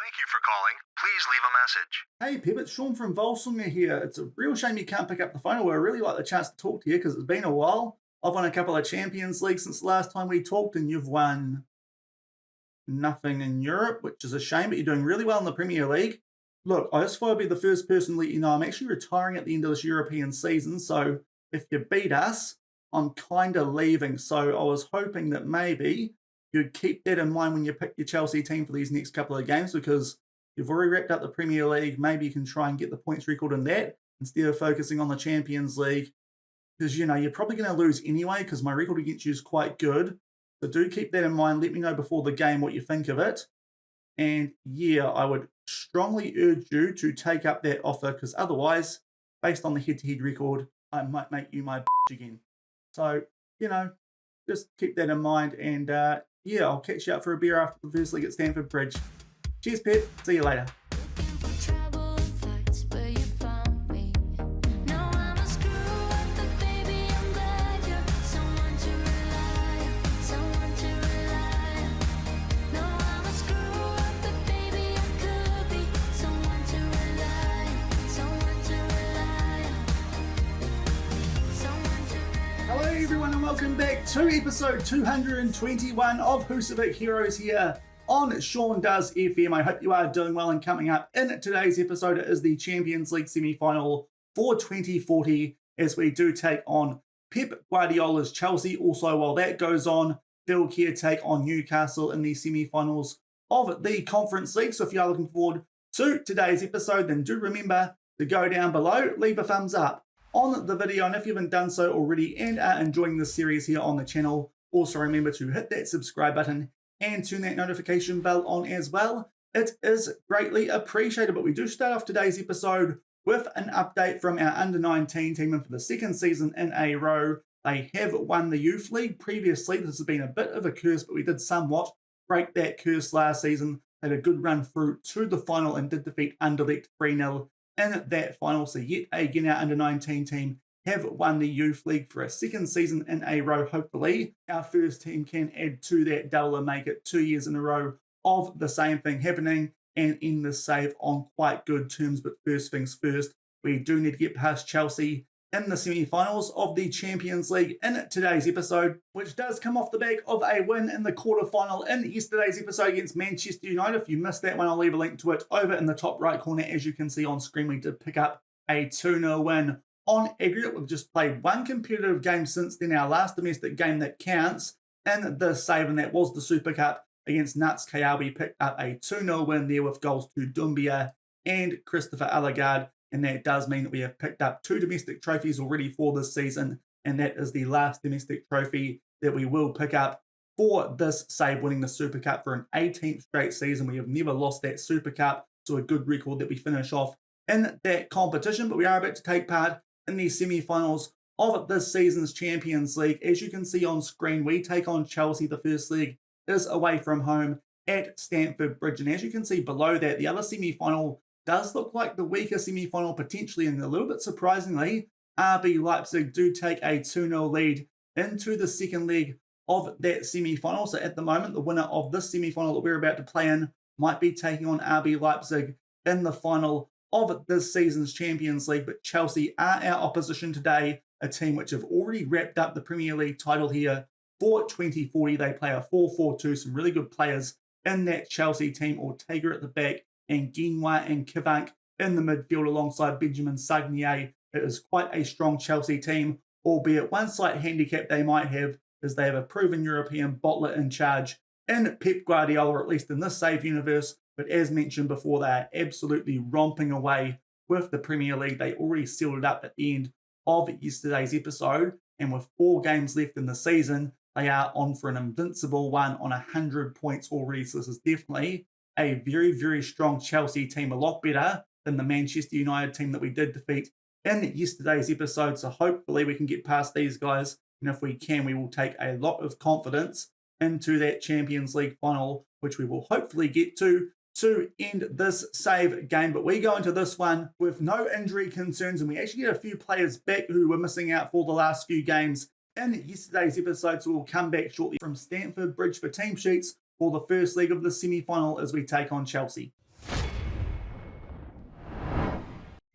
Thank you for calling. Please leave a message. Hey Pep, it's Shaun from Völsungur here. It's a real shame you can't pick up the phone. I really like the chance to talk to you because it's been a while. I've won a couple of Champions League since the last time we talked, and you've won nothing in Europe, which is a shame, but you're doing really well in the Premier League. Look, I just thought I'd be the first person to let you know I'm actually retiring at the end of this European season, so if you beat us, I'm kind of leaving. So I was hoping that maybe you'd keep that in mind when you pick your Chelsea team for these next couple of games, because you've already wrapped up the Premier League. Maybe you can try and get the points record in that instead of focusing on the Champions League, because, you're probably going to lose anyway because my record against you is quite good. So do keep that in mind. Let me know before the game what you think of it. And yeah, I would strongly urge you to take up that offer, because otherwise, based on the head-to-head record, I might make you my again. So, just keep that in mind. And I'll catch you up for a beer after the first league at Stamford Bridge. Cheers, Pep. See you later. Hello everyone and welcome back to episode 221 of Husavik Heroes here on Shaun Does FM. I hope you are doing well, and coming up in today's episode is the Champions League semi-final for 2040 as we do take on Pep Guardiola's Chelsea. Also, while that goes on, Fylkir take on Newcastle in the semi-finals of the Conference League. So if you are looking forward to today's episode, then do remember to go down below, leave a thumbs up on the video, and if you haven't done so already and are enjoying this series here on the channel, also remember to hit that subscribe button and turn that notification bell on as well. It is greatly appreciated. But we do start off today's episode with an update from our under-19 team, and for the second season in a row, they have won the Youth League. Previously, this has been a bit of a curse, but we did somewhat break that curse last season. Had a good run through to the final and did defeat Anderlecht 3-0 in that final. So yet again, our under-19 team have won the Youth League for a second season in a row. Hopefully, our first team can add to that double and make it 2 years in a row of the same thing happening and end the save on quite good terms. But first things first, we do need to get past Chelsea in the semi-finals of the Champions League in today's episode, which does come off the back of a win in the quarter-final in yesterday's episode against Manchester United. If you missed that one, I'll leave a link to it over in the top right corner. As you can see on screen, we did pick up a 2-0 win on aggregate. We've just played one competitive game since then, our last domestic game that counts in the save, and that was the Super Cup against Nuts KR. We picked up a 2-0 win there with goals to Doumbia and Christopher Allegard. And that does mean that we have picked up 2 domestic trophies already for this season. And that is the last domestic trophy that we will pick up for this save, winning the Super Cup for an 18th straight season. We have never lost that Super Cup, so a good record that we finish off in that competition. But we are about to take part in the semi-finals of this season's Champions League. As you can see on screen, we take on Chelsea. The first leg is away from home at Stamford Bridge. And as you can see below that, the other semi-final does look like the weaker semi-final potentially, and a little bit surprisingly, RB Leipzig do take a 2-0 lead into the second leg of that semi-final. So at the moment, the winner of this semi-final that we're about to play in might be taking on RB Leipzig in the final of this season's Champions League. But Chelsea are our opposition today, a team which have already wrapped up the Premier League title here for 2040. They play a 4-4-2, some really good players in that Chelsea team. Ortega at the back, and Guinwa and Kivank in the midfield alongside Benjamin Sagnier. It is quite a strong Chelsea team, albeit one slight handicap they might have is they have a proven European bottler in charge in Pep Guardiola, or at least in this save universe. But as mentioned before, they are absolutely romping away with the Premier League. They already sealed it up at the end of yesterday's episode, and with 4 games left in the season, they are on for an invincible one on 100 points already. So this is definitely a very, very strong Chelsea team, a lot better than the Manchester United team that we did defeat in yesterday's episode. So hopefully we can get past these guys, and if we can, we will take a lot of confidence into that Champions League final, which we will hopefully get to end this save game. But we go into this one with no injury concerns, and we actually get a few players back who were missing out for the last few games in yesterday's episode. So we'll come back shortly from Stamford Bridge for team sheets for the first leg of the semi-final as we take on Chelsea.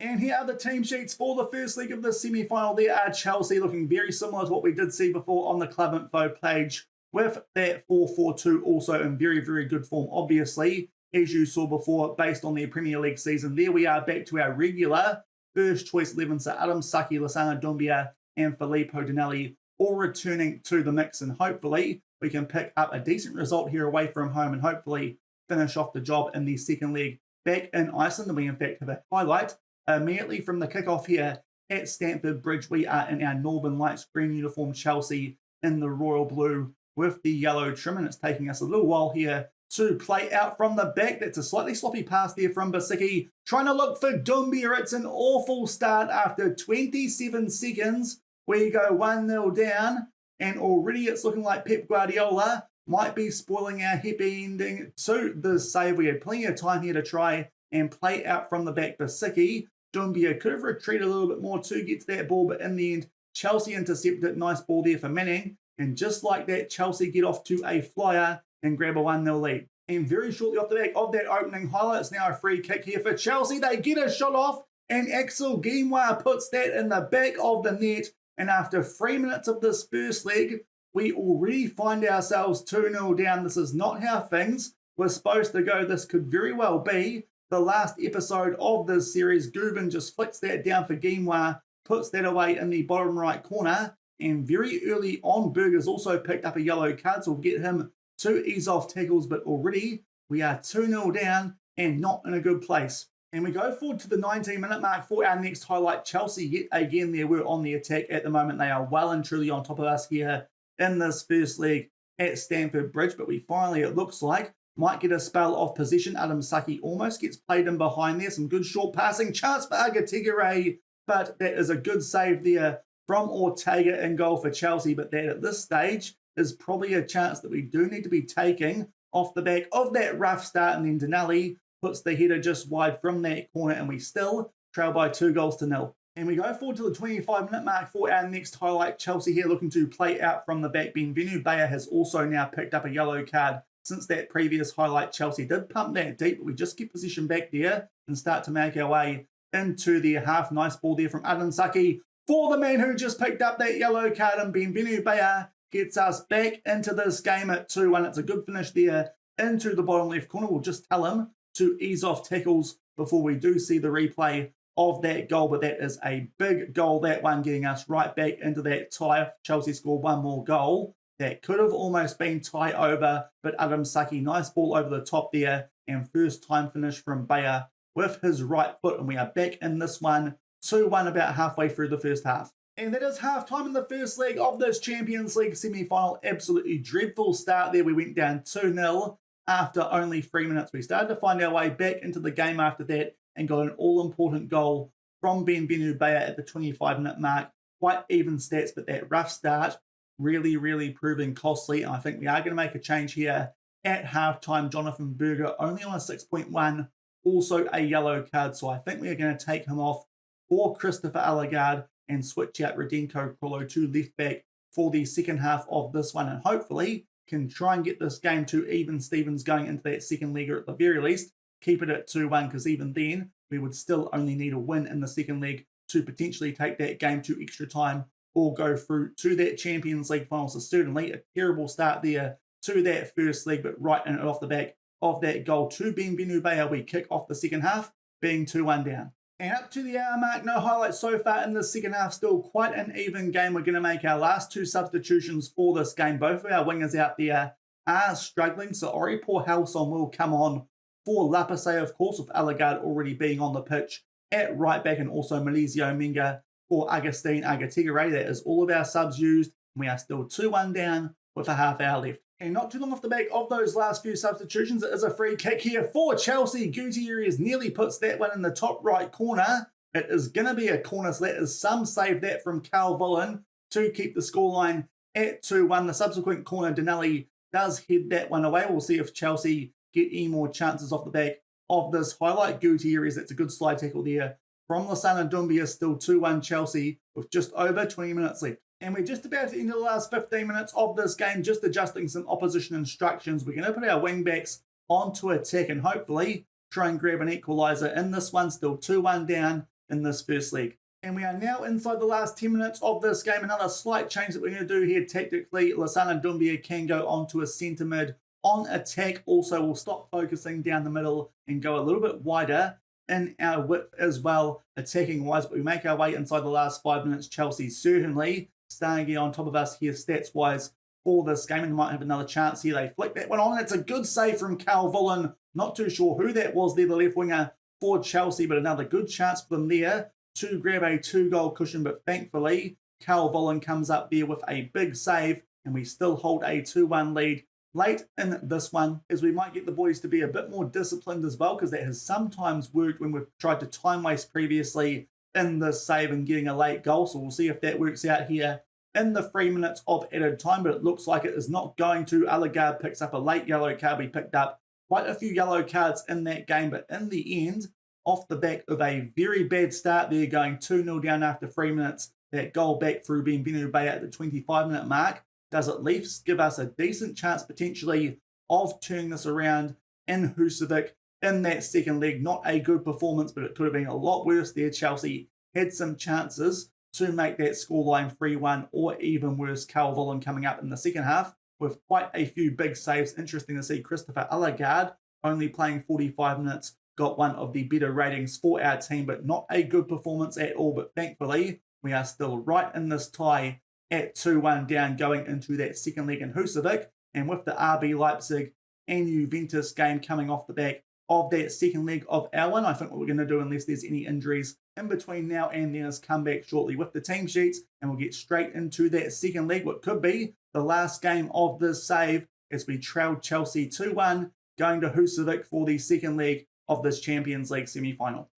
And here are the team sheets for the first leg of the semi-final. There are Chelsea looking very similar to what we did see before on the club info page, with that 4-4-2 also in very, very good form, obviously, as you saw before, based on their Premier League season. There we are back to our regular first choice 11, so Adam Saki, Lassana Doumbia, and Filippo Dinelli all returning to the mix, and hopefully we can pick up a decent result here away from home and hopefully finish off the job in the second leg back in Iceland. And we in fact have a highlight immediately from the kickoff here at Stamford Bridge. We are in our Northern Lights green uniform, Chelsea in the royal blue with the yellow trim, and it's taking us a little while here to play out from the back. That's a slightly sloppy pass there from Basicki, trying to look for Doumbia. It's an awful start after 27 seconds. We go 1-0 down, and already it's looking like Pep Guardiola might be spoiling our happy ending to the save. We had plenty of time here to try and play out from the back. Basicki, Doumbia could have retreated a little bit more to get to that ball, but in the end, Chelsea intercepted it. Nice ball there for Manning. And just like that, Chelsea get off to a flyer and grab a 1-0 lead. And very shortly off the back of that opening highlight, it's now a free kick here for Chelsea. They get a shot off, and Axel Guimard puts that in the back of the net. And after 3 minutes of this first leg, we already find ourselves 2-0 down. This is not how things were supposed to go. This could very well be the last episode of this series. Guven just flicks that down for Guimard, puts that away in the bottom right corner. And very early on, Berger's also picked up a yellow card, so we'll get him to ease off tackles. But already we are 2-0 down and not in a good place. And we go forward to the 19-minute mark for our next highlight. Chelsea, yet again, they were on the attack at the moment. They are well and truly on top of us here in this first leg at Stamford Bridge. But we finally, it looks like, might get a spell of possession. Adam Saki almost gets played in behind there. Some good short passing. Chance for Agatigere, but that is a good save there from Ortega in goal for Chelsea. But that at this stage is probably a chance that we do need to be taking off the back of that rough start. And then Dinelli puts the header just wide from that corner, and we still trail by 2-0. And we go forward to the 25-minute mark for our next highlight. Chelsea here looking to play out from the back. Benvenu Bayer has also now picked up a yellow card. Since that previous highlight, Chelsea did pump that deep, but we just keep position back there and start to make our way into their half. Nice ball there from Adam Saki for the man who just picked up that yellow card, and Benvenu Bayer gets us back into this game at 2-1. It's a good finish there into the bottom left corner. We'll just tell him to ease off tackles before we do see the replay of that goal. But that is a big goal, that one, getting us right back into that tie. Chelsea scored one more goal. That could have almost been tie over, but Adam Saki, nice ball over the top there, and first time finish from Bayer with his right foot. And we are back in this one, 2-1 about halfway through the first half. And that is half-time in the first leg of this Champions League semi-final. Absolutely dreadful start there. We went down 2-0 after only 3 minutes. We started to find our way back into the game after that and got an all-important goal from Benvenu Bayer at the 25-minute mark. Quite even stats, but that rough start really, really proving costly. And I think we are going to make a change here at half-time. Jonathan Berger only on a 6.1, also a yellow card. So I think we are going to take him off for Christopher Allegard and switch out Radenko Krolo to left back for the second half of this one, and hopefully can try and get this game to even Stevens going into that second leg, or at the very least keep it at 2-1, because even then we would still only need a win in the second leg to potentially take that game to extra time or go through to that Champions League final. So certainly a terrible start there to that first leg, but right in it off the back of that goal to Benvenu Bayer, we kick off the second half being 2-1 down. And up to the hour mark, no highlights so far in the second half. Still quite an even game. We're going to make our last two substitutions for this game. Both of our wingers out there are struggling, so Oripor Halson will come on for Lapase, of course, with Allegard already being on the pitch at right back, and also Malizio Menga for Agustin Agatigere. That is all of our subs used. We are still 2-1 down with a half hour left. And not too long off the back of those last few substitutions, it is a free kick here for Chelsea. Gutierrez nearly puts that one in the top right corner. It is going to be a corner, so that is some save that from Carl Vollen to keep the scoreline at 2-1. The subsequent corner, Dinelli does head that one away. We'll see if Chelsea get any more chances off the back of this highlight. Gutierrez, that's a good slide tackle there from Lassana Doumbia. Still 2-1 Chelsea with just over 20 minutes left. And we're just about to end the last 15 minutes of this game, just adjusting some opposition instructions. We're going to put our wing-backs onto attack and hopefully try and grab an equaliser in this one. Still 2-1 down in this first leg. And we are now inside the last 10 minutes of this game. Another slight change that we're going to do here tactically. Lassana Doumbia can go onto a centre mid on attack. Also, we'll stop focusing down the middle and go a little bit wider in our width as well, attacking wise. But we make our way inside the last 5 minutes. Chelsea certainly starting to get on top of us here stats wise for this game, and might have another chance here. They flick that one on. It's a good save from Cal Vollen. Not too sure who that was there, the left winger for Chelsea, but another good chance for them there to grab a 2-goal cushion. But thankfully, Cal Vollen comes up there with a big save, and we still hold a 2-1 lead late in this one, as we might get the boys to be a bit more disciplined as well, because that has sometimes worked when we've tried to time waste previously in this save and getting a late goal. So we'll see if that works out here in the 3 minutes of added time, but it looks like it is not going to. Allegard picks up a late yellow card. We picked up quite a few yellow cards in that game, but in the end, off the back of a very bad start there, going 2-0 down after 3 minutes, that goal back through Benvenu Bay at the 25-minute mark does at least give us a decent chance potentially of turning this around in Husavik in that second leg. Not a good performance, but it could have been a lot worse there. Chelsea had some chances to make that scoreline 3-1, or even worse, Cal Vollen coming up in the second half with quite a few big saves. Interesting to see Christopher Allegard only playing 45 minutes, got one of the better ratings for our team, but not a good performance at all. But thankfully, we are still right in this tie at 2-1 down going into that second leg in Husavik. And with the RB Leipzig and Juventus game coming off the back of that second leg of our one, I think what we're going to do, unless there's any injuries in between now and then, is come back shortly with the team sheets, and we'll get straight into that second leg, what could be the last game of this save, as we trailed Chelsea 2-1 going to Husavik for the second leg of this Champions League semi-final.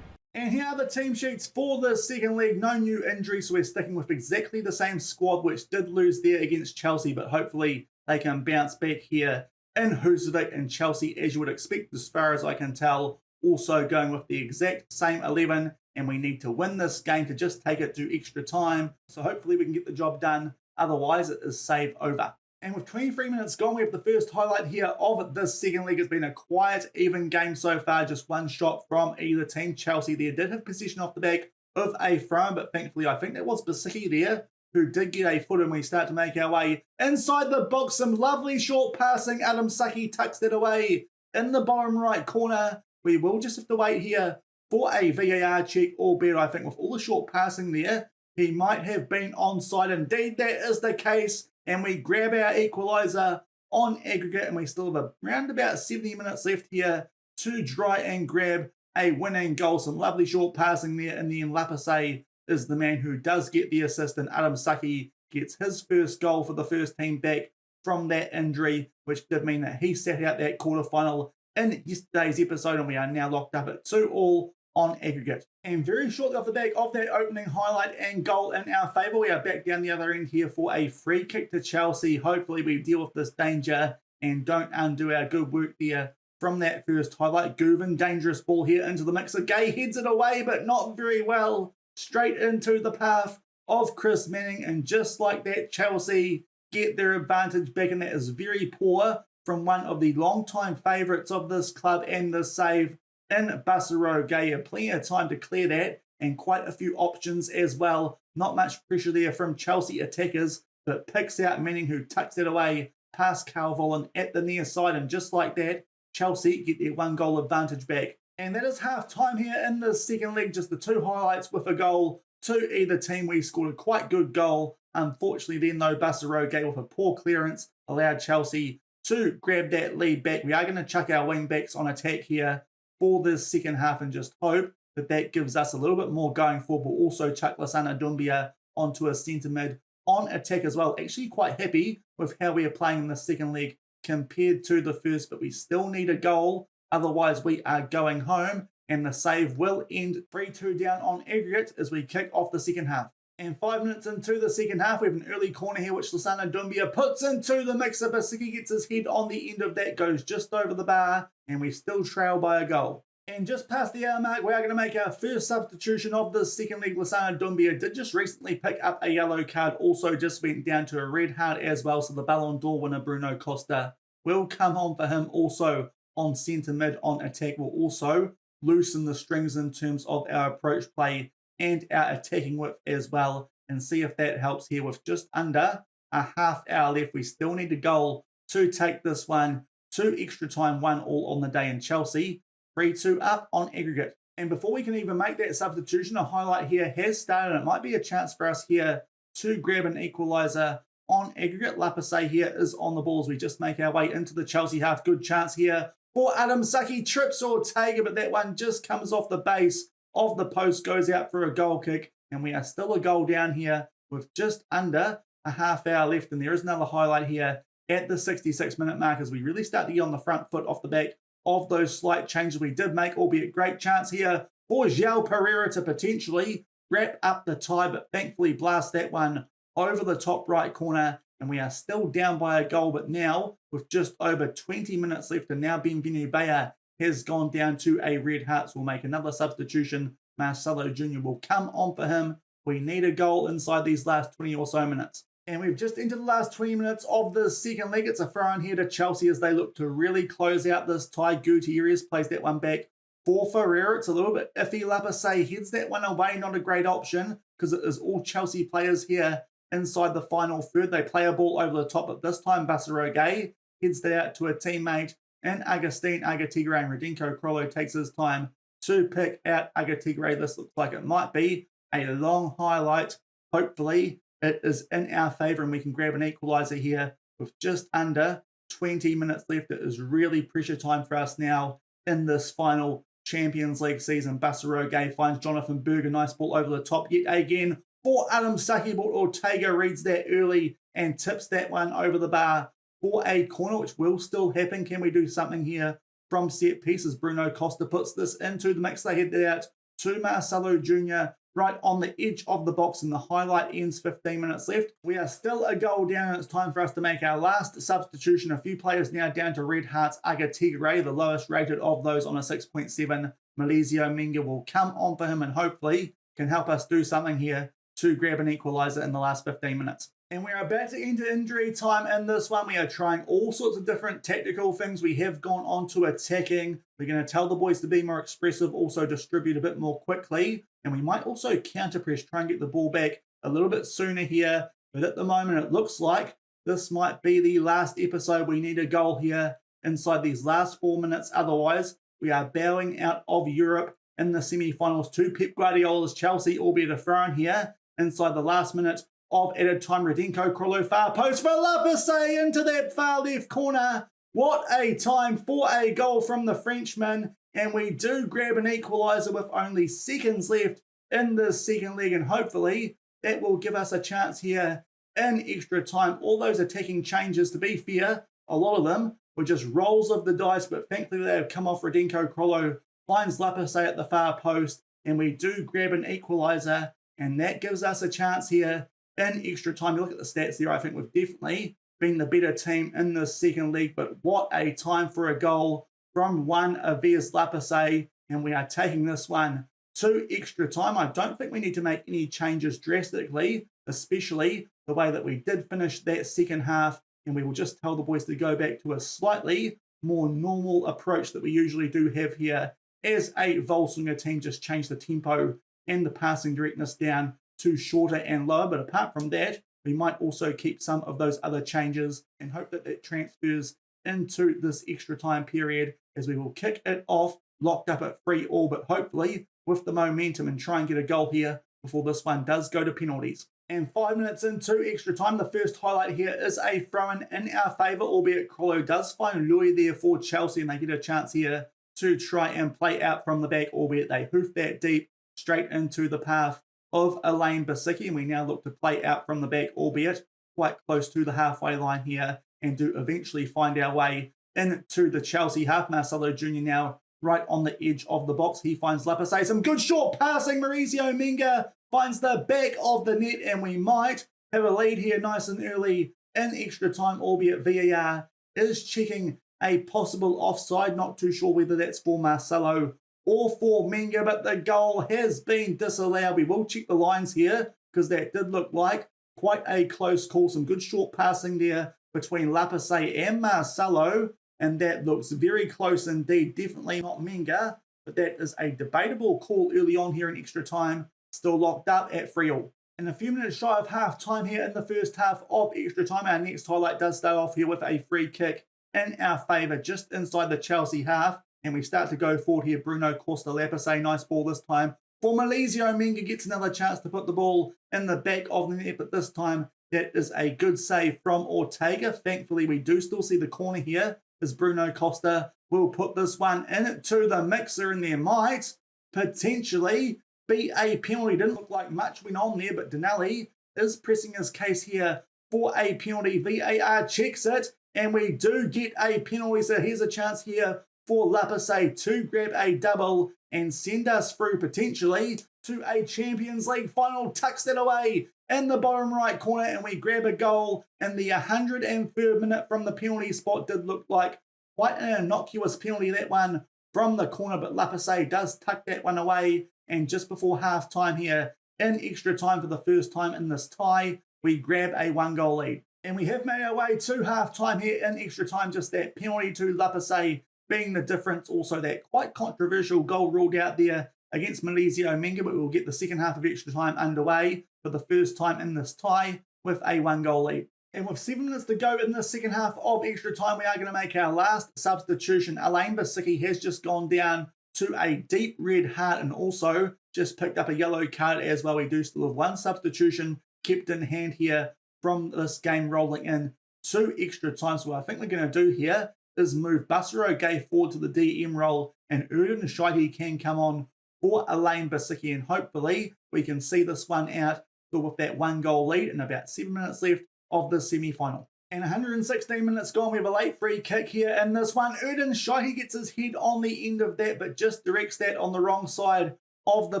And here are the team sheets for the second leg. No new injuries, so we're sticking with exactly the same squad, which did lose there against Chelsea, but hopefully they can bounce back here in Husavik. And Chelsea, as you would expect, as far as I can tell, also going with the exact same 11, and we need to win this game to just take it to extra time. So hopefully we can get the job done. Otherwise, it is save over. And with 23 minutes gone, we have the first highlight here of this second leg. It's been a quiet, even game so far. Just one shot from either team. Chelsea there did have possession off the back of a throw, but thankfully I think that was Basicki there who did get a foot, and we start to make our way inside the box. Some lovely short passing. Adam Saki tucks that away in the bottom right corner. We will just have to wait here for a VAR check, albeit I think with all the short passing there, he might have been onside. Indeed, that is the case. And we grab our equaliser on aggregate, and we still have around about 70 minutes left here to try and grab a winning goal. Some lovely short passing there, and then Lapase is the man who does get the assist, and Adam Saki gets his first goal for the first team back from that injury, which did mean that he sat out that quarterfinal in yesterday's episode, and we are now locked up at 2-2 on aggregate. And very shortly off the back of that opening highlight and goal in our favour, we are back down the other end here for a free kick to Chelsea. Hopefully we deal with this danger and don't undo our good work there from that first highlight. Guven, dangerous ball here into the mixer. Gay heads it away, but not very well. Straight into the path of Chris Manning, and just like that, Chelsea get their advantage back, and that is very poor from one of the long-time favourites of this club and the save in Basaro Gaya. Plenty of time to clear that, and quite a few options as well. Not much pressure there from Chelsea attackers, but picks out Manning, who tucks it away past Cal Vollen at the near side, and just like that, Chelsea get their 1-goal advantage back. And that is half time here in the second leg. Just the two highlights with a goal to either team. We scored a quite good goal. Unfortunately then though, Basaro Gaya with a poor clearance allowed Chelsea to grab that lead back. We are going to chuck our wing backs on attack here for this second half, and just hope that that gives us a little bit more going forward. We'll also chuck Lassana Doumbia onto a centre mid on attack as well. Actually quite happy with how we are playing in the second leg compared to the first, but we still need a goal. Otherwise we are going home, and the save will end 3-2 down on aggregate as we kick off the second half. And 5 minutes into the second half, we have an early corner here, which Lassana Doumbia puts into the mixer. Basicki gets his head on the end of that, goes just over the bar, and we still trail by a goal. And just past the hour mark, we are going to make our first substitution of the second leg. Lassana Doumbia did just recently pick up a yellow card, also just went down to a red card as well, so the Ballon d'Or winner Bruno Costa will come on for him. Also on centre mid on attack will also loosen the strings in terms of our approach play and our attacking width as well, and see if that helps here. With just under a half hour left, we still need a goal to take this one to extra time, 1-1 on the day, in Chelsea 3-2 up on aggregate. And before we can even make that substitution, a highlight here has started. It might be a chance for us here to grab an equaliser on aggregate. Lapasset here is on the ball as we just make our way into the Chelsea half. Good chance here for Adam Saki, trips Ortega, but that one just comes off the base of the post, goes out for a goal kick, and we are still a goal down here with just under a half hour left. And there is another highlight here at the 66-minute mark as we really start to get on the front foot off the back of those slight changes we did make, albeit great chance here for João Pereira to potentially wrap up the tie, but thankfully blast that one over the top right corner, and we are still down by a goal. But now, with just over 20 minutes left, and now Benvenu Bea has gone down to a red heart, so we'll make another substitution. Marcelo Jr. will come on for him. We need a goal inside these last 20 or so minutes. And we've just entered the last 20 minutes of the second leg. It's a throw in here to Chelsea as they look to really close out this tie. Gutierrez plays that one back for Ferreira. It's a little bit iffy. Lapasset heads that one away. Not a great option because it is all Chelsea players here inside the final third. They play a ball over the top, but this time Basaroge heads that out to a teammate in Agustin Agatigre, and Radenko Krolo takes his time to pick out Agatigre. This looks like it might be a long highlight. Hopefully it is in our favour and we can grab an equaliser here with just under 20 minutes left. It is really pressure time for us now in this final Champions League season. Basaroge finds Jonathan Berger. Nice ball over the top yet again for Adam Saki, but Ortega reads that early and tips that one over the bar for a corner, which will still happen. Can we do something here from set pieces? Bruno Costa puts this into the mix. They head it out to Marcelo Jr. right on the edge of the box, and the highlight ends 15 minutes left. We are still a goal down, and it's time for us to make our last substitution. A few players now down to red hearts. Agatigre, the lowest rated of those, on a 6.7. Malesio Menga will come on for him and hopefully can help us do something here to grab an equaliser in the last 15 minutes. And we're about to enter injury time in this one. We are trying all sorts of different tactical things. We have gone on to attacking. We're going to tell the boys to be more expressive, also distribute a bit more quickly. And we might also counter-press, try and get the ball back a little bit sooner here. But at the moment, it looks like this might be the last episode. We need a goal here inside these last 4 minutes. Otherwise, we are bowing out of Europe in the semi-finals to Pep Guardiola's Chelsea, albeit a throw-in here inside the last minute of added time. Radenko Krolo far post for Lapasset into that far left corner. What a time for a goal from the Frenchman. And we do grab an equaliser with only seconds left in the second leg. And hopefully that will give us a chance here in extra time. All those attacking changes, to be fair, a lot of them were just rolls of the dice. But thankfully they have come off. Radenko Krolo finds Lapasset at the far post. And we do grab an equaliser. And that gives us a chance here in extra time. You look at the stats there, I think we've definitely been the better team in the second league, but what a time for a goal from one Avias Lapasset, and we are taking this one to extra time. I don't think we need to make any changes drastically, especially the way that we did finish that second half, and we will just tell the boys to go back to a slightly more normal approach that we usually do have here as a Völsungur team. Just change the tempo and the passing directness down to shorter and lower, but apart from that, we might also keep some of those other changes and hope that it transfers into this extra time period as we will kick it off, locked up at 3-3, but hopefully with the momentum and try and get a goal here before this one does go to penalties. And 5 minutes into extra time, the first highlight here is a throw-in our favour, albeit Krolo does find Louis there for Chelsea, and they get a chance here to try and play out from the back, albeit they hoof that deep straight into the path of Elaine Basicki, and we now look to play out from the back, albeit quite close to the halfway line here, and do eventually find our way into the Chelsea half. Marcelo Jr. now right on the edge of the box. He finds Lapasset. Some good short passing. Mauricio Menga finds the back of the net, and we might have a lead here nice and early in extra time, albeit VAR is checking a possible offside. Not too sure whether that's for Marcelo or for Menga, but the goal has been disallowed. We will check the lines here because that did look like quite a close call. Some good short passing there between Lapasset and Marcelo, and that looks very close indeed. Definitely not Menga, but that is a debatable call early on here in extra time, still locked up at 3-3. And a few minutes shy of half time here in the first half of extra time, our next highlight does start off here with a free kick in our favour just inside the Chelsea half. And we start to go forward here. Bruno Costa-Lapase, nice ball this time. For Malizio, Menga gets another chance to put the ball in the back of the net, but this time that is a good save from Ortega. Thankfully, we do still see the corner here as Bruno Costa will put this one into the mixer, and there might potentially be a penalty. Didn't look like much went on there, but Denali is pressing his case here for a penalty. VAR checks it, and we do get a penalty. So here's a chance here for Lapase to grab a double and send us through potentially to a Champions League final. Tucks that away in the bottom right corner, and we grab a goal in the 103rd minute from the penalty spot. Did look like quite an innocuous penalty, that one from the corner, but Lapase does tuck that one away. And just before half time here, in extra time for the first time in this tie, we grab a 1-goal lead. And we have made our way to half time here in extra time, just that penalty to Lapase being the difference. Also that quite controversial goal ruled out there against Malizio Menga, but we'll get the second half of extra time underway for the first time in this tie with a 1-goal lead. And with 7 minutes to go in the second half of extra time, we are going to make our last substitution. Alain Basicki has just gone down to a deep red heart and also just picked up a yellow card as well. We do still have one substitution kept in hand here from this game rolling in to extra time. So what I think we're going to do here is move Basaro Gay forward to the DM role, and Erdin Shaidi can come on for Alain Basicki, and hopefully we can see this one out with that 1-goal lead and about 7 minutes left of the semi-final. And 116 minutes gone, we have a late free kick here in this one. Erdin Shaidi gets his head on the end of that, but just directs that on the wrong side of the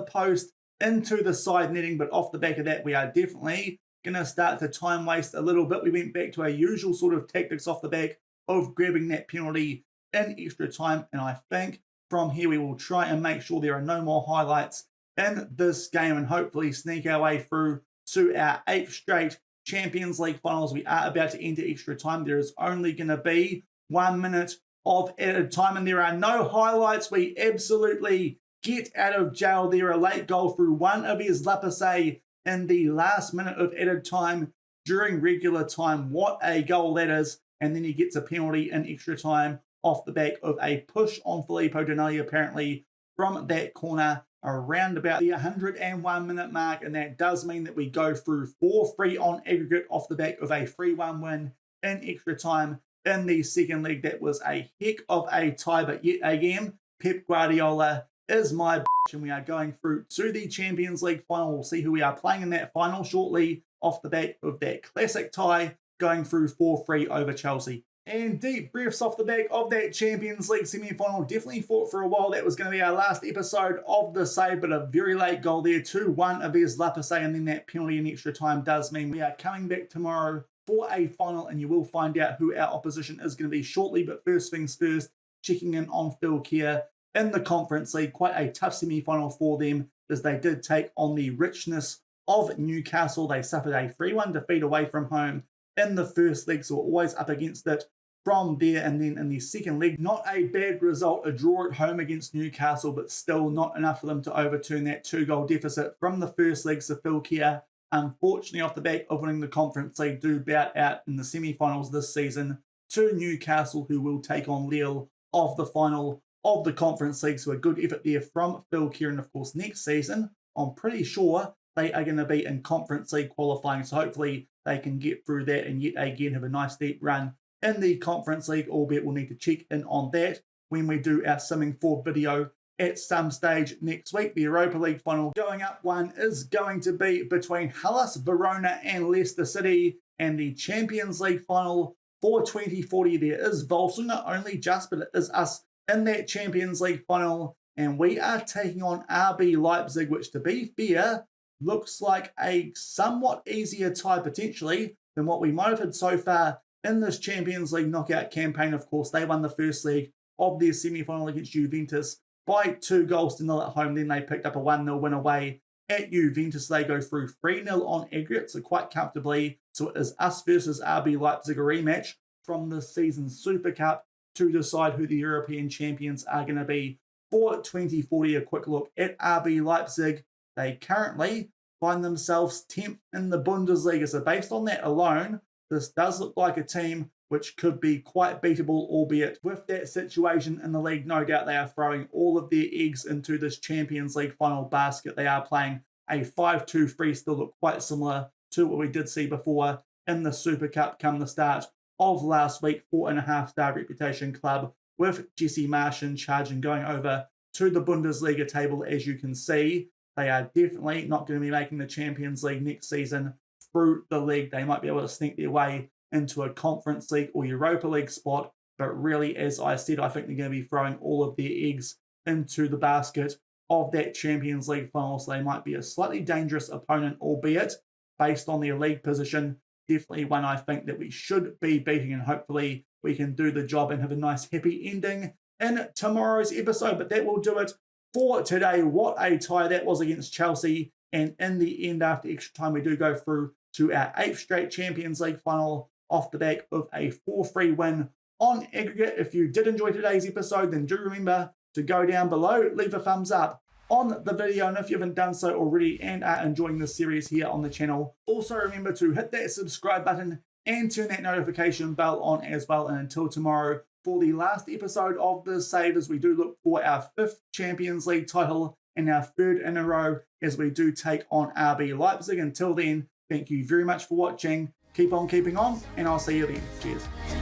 post into the side netting. But off the back of that, we are definitely going to start to time waste a little bit. We went back to our usual sort of tactics off the back of grabbing that penalty in extra time. And I think from here we will try and make sure there are no more highlights in this game and hopefully sneak our way through to our 8th straight Champions League finals. We are about to enter extra time. There is only going to be 1 minute of added time and there are no highlights. We absolutely get out of jail there. A late goal through one of his Lapase in the last minute of added time during regular time. What a goal that is. And then he gets a penalty in extra time off the back of a push on Filippo Denali apparently from that corner around about the 101 minute mark, and that does mean that we go through 4-3 on aggregate off the back of a 3-1 win in extra time in the second leg. That was a heck of a tie, but yet again, Pep Guardiola is my bitch, and we are going through to the Champions League final. We'll see who we are playing in that final shortly off the back of that classic tie, going through 4-3 over Chelsea. And deep breaths off the back of that Champions League semi-final. Definitely thought for a while that was going to be our last episode of the save, but a very late goal there, 2-1 of his Lapase, and then that penalty in extra time does mean we are coming back tomorrow for a final, and you will find out who our opposition is going to be shortly. But first things first, checking in on Fylkir in the Conference League. Quite a tough semi-final for them as they did take on the richness of Newcastle. They suffered a 3-1 defeat away from home in the first leg, so always up against it from there. And then in the second leg, not a bad result, a draw at home against Newcastle, but still not enough for them to overturn that 2-goal deficit from the first leg. So Fylkir, unfortunately off the back of winning the Conference League, do bout out in the semi-finals this season to Newcastle, who will take on Lille of the final of the Conference League. So a good effort there from Fylkir, and of course next season I'm pretty sure they are going to be in Conference League qualifying, so hopefully they can get through that and yet again have a nice deep run in the Conference League, albeit we'll need to check in on that when we do our Simming Forward video at some stage next week. The Europa League final going up one is going to be between Hellas Verona and Leicester City, and the Champions League final for 2040 there is Völsungur only just, but it is us in that Champions League final, and we are taking on RB Leipzig, which to be fair looks like a somewhat easier tie potentially than what we might have had so far in this Champions League knockout campaign. Of course, they won the first leg of their semi-final against Juventus by 2-0 at home. Then they picked up a 1-0 win away at Juventus. They go through 3-0 on aggregate, so quite comfortably. So it is us versus RB Leipzig, a rematch from this season's Super Cup to decide who the European champions are going to be For 2040, a quick look at RB Leipzig. They currently find themselves 10th in the Bundesliga. So based on that alone, this does look like a team which could be quite beatable, albeit with that situation in the league, no doubt they are throwing all of their eggs into this Champions League final basket. They are playing a 5-2-3, still look quite similar to what we did see before in the Super Cup come the start of last week. 4.5-star reputation club with Jesse Marsch in charge and going over to the Bundesliga table. As you can see, they are definitely not going to be making the Champions League next season through the league. They might be able to sneak their way into a Conference League or Europa League spot, but really, as I said, I think they're going to be throwing all of their eggs into the basket of that Champions League final, so they might be a slightly dangerous opponent, albeit based on their league position, definitely one I think that we should be beating, and hopefully we can do the job and have a nice happy ending in tomorrow's episode. But that will do it for today. What a tie that was against Chelsea, and in the end, after extra time, we do go through to our 8th straight Champions League final off the back of a 4-3 win on aggregate. If you did enjoy today's episode, then do remember to go down below, leave a thumbs up on the video, and if you haven't done so already and are enjoying this series here on the channel, also remember to hit that subscribe button and turn that notification bell on as well. And until tomorrow for the last episode of the save, as we do look for our 5th Champions League title and our 3rd in a row as we do take on RB Leipzig. Until then, thank you very much for watching. Keep on keeping on, and I'll see you then. Cheers.